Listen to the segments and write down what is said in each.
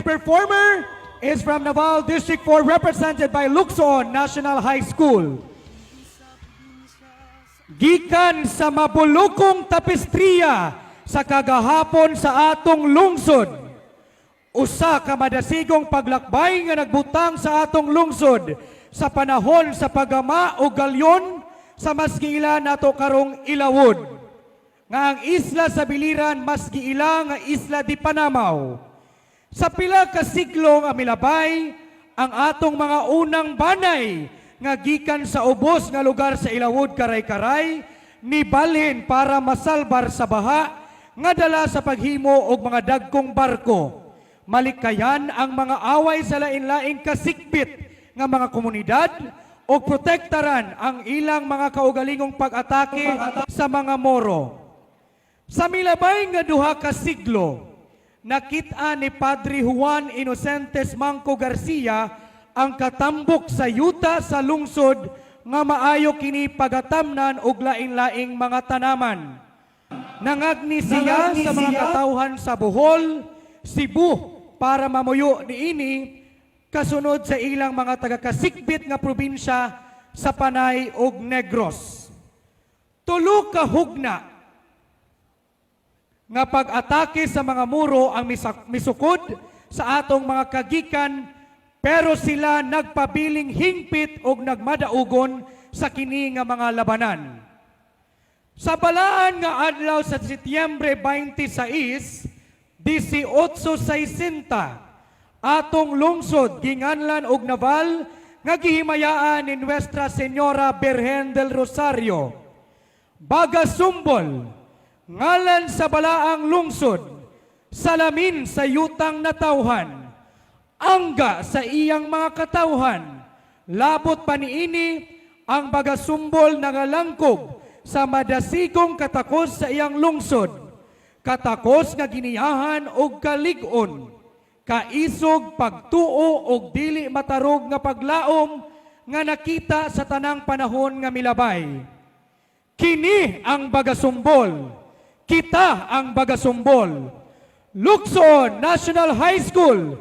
performer is from Naval District 4, represented by Lukson National High School. Gikan sa mabulukong tapestriya sa kagahapon sa atong lungsod, usa ka madasigong paglakbay nga nagbutang sa atong lungsod sa panahon sa pagama o galyon sa mas giila nato karong Ilawod, nga ang isla sa biliran mas giila nga Isla di Panamaw. Sa pila ka siglo nga milabay ang atong mga unang banay nga gikan sa ubos nga lugar sa Ilawod karay-karay nibalhin para masalbar sa baha nga dala sa paghimo og mga dagkong barko. Malikayan ang mga away sa lain-laing kasikpit nga mga komunidad o protektaran ang ilang mga kaugalingong pag-atake sa mga Moro. Sa milabay nga duha ka siglo, nakita ni Padre Juan Inocentes Manco Garcia ang katambok sa yuta sa lungsod nga maayo kini pagatamnan og lain-laing mga tanaman. Nangagni siya sa mga katawhan sa Bohol, Cebu para mamuyo niini kasunod sa ilang mga taga-kasikbit nga probinsya sa Panay ug Negros. Tulo ka hugna nga pag-atake sa mga Moro ang misukod sa atong mga kagikan, pero sila nagpabiling hingpit ug nagmadaugon sa kini nga mga labanan. Sa balaan nga adlaw sa Setyembre 26, 1860, atong lungsod ginganlan og Naval nga gihimayaan ni Nuestra Señora Virgen del Rosario. Bagasumbol, ngalan sa balaang lungsod, salamin sa yutang natawhan, angga sa iyang mga katawhan, labot pa niini ang bagasumbol nga langkob sa madasigong katakos sa iyang lungsod, katakos nga giniyahan og kalig-on, kaisog, pagtuo og dili matarog nga paglaom nga nakita sa tanang panahon nga milabay. Kini ang bagasumbol, kita ang bagasumbol. Lukson National High School,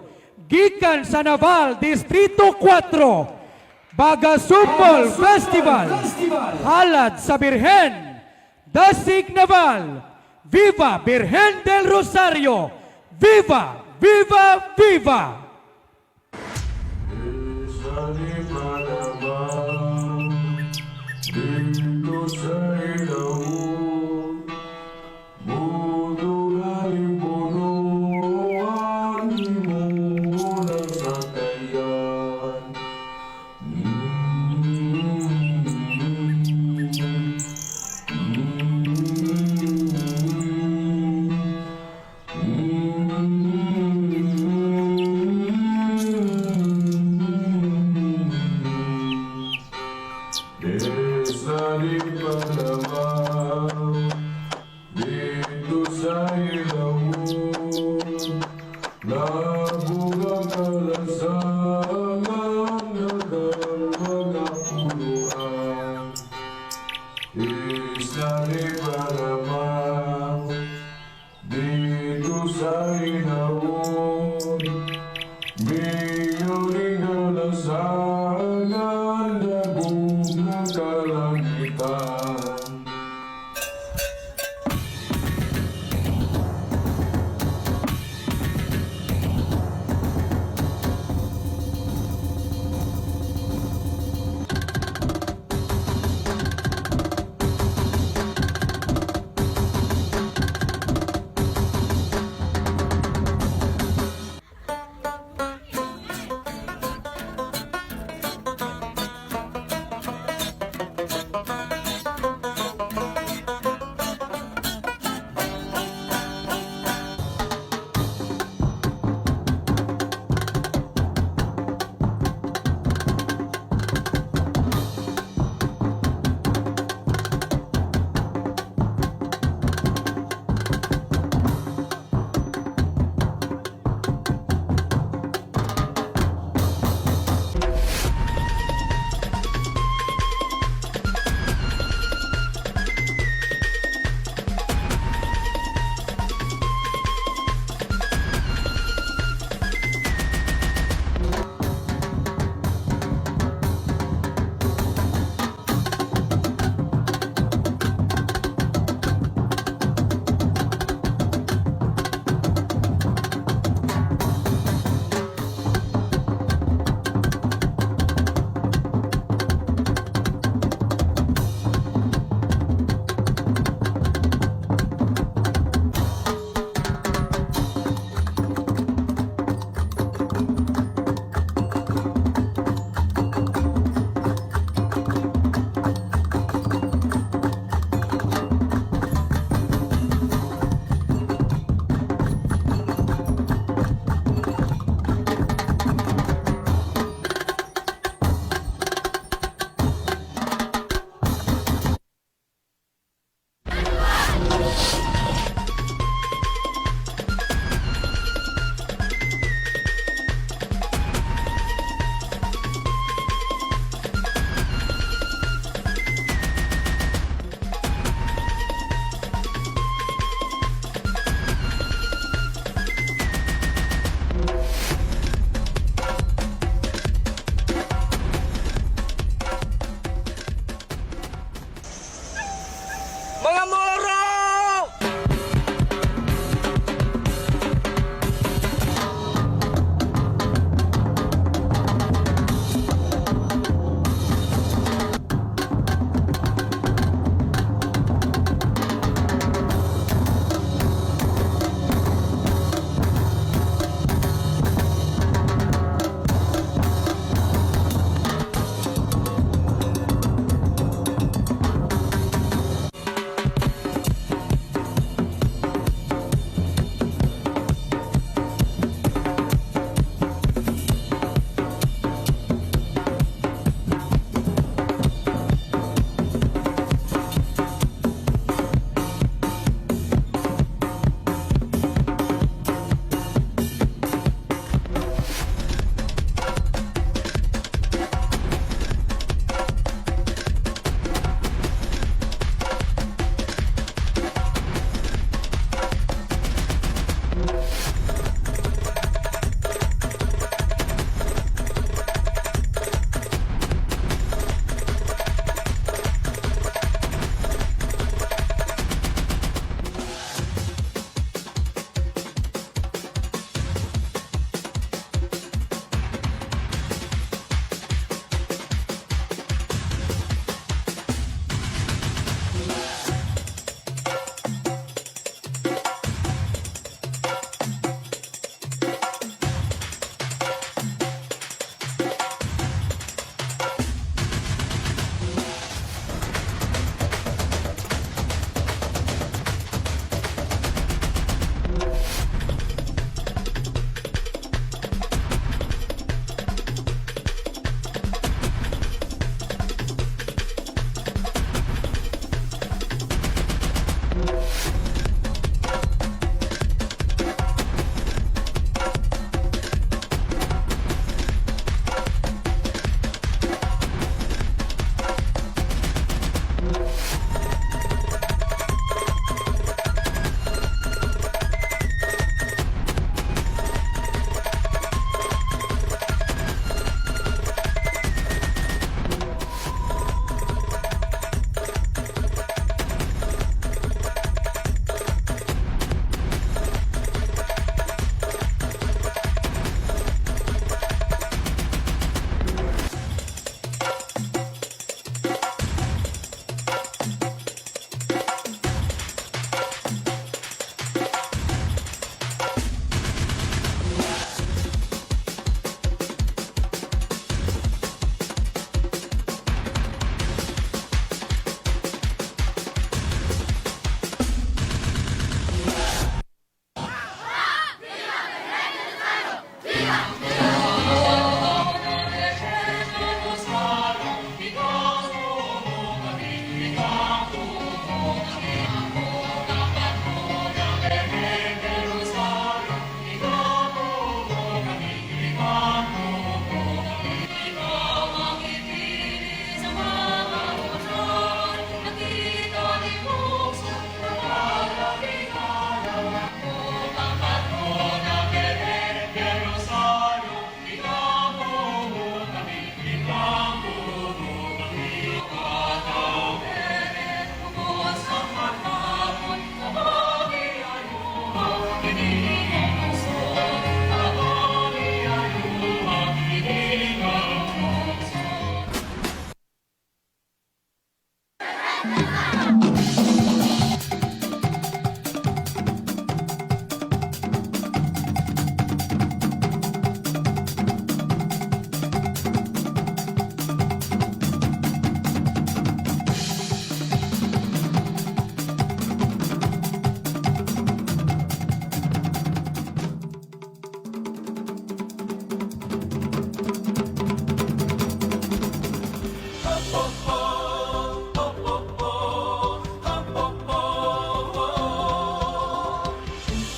gikan sa Naval Distrito 4, Bagasumbol Festival, halad sa Birhen, Dasig Naval, Viva Virgen del Rosario, Viva! Viva! Viva!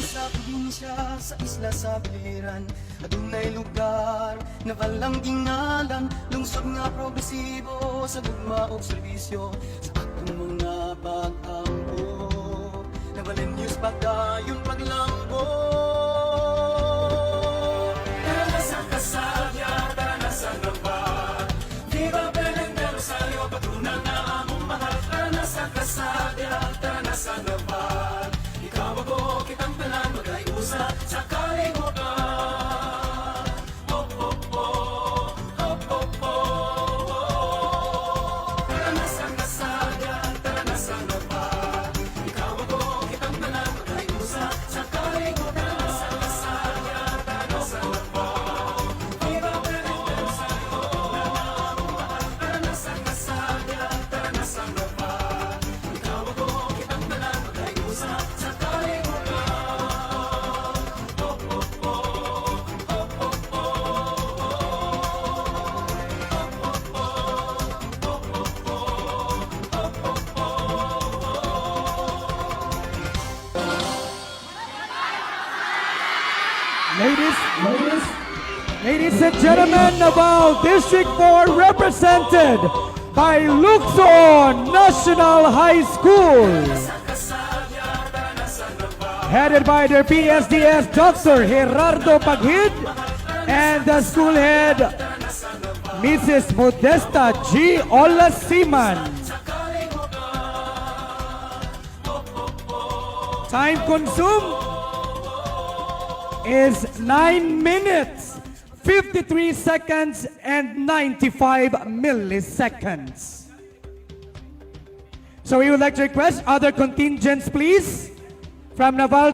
Sa probinsya, sa isla, sa biliran, adunay lugar na walang gingalan. Lungsod nga progresibo sa gugma o serbisyo sa atong mga pag-ampo. Na walang news pagdayon paglambo. Tara na sa Kasadya, tara na sa Nova. Viva Belén del Rosario, patrona na among mahal. Tara na sa Kasadya, tara na sa Nova. Ikaw ako, kitang tanan, mag-ayusa sa kalibutan. Oh, oh, oh, oh, oh, oh. Tara na sa Kasadya, tara na sa Nova. Ikaw ako, kitang tanan, mag-ayusa sa kalibutan. Tara na sa Kasadya, tara na sa Nova. Viva Belén del Rosario, tara na sa Kasadya, tara na sa Nova. Ikaw ako, kitang tanan, mag-ayusa sa kalibutan. Ladies and gentlemen, Davao District 4 represented by Lukson National High School, headed by their PSDS Dr. Gerardo Paghid and the school head Mrs. Modesta G. Olasiman. Time consumed is 9 minutes, 53 seconds, and 95 milliseconds. So we would like to request other contingents, please, from Naval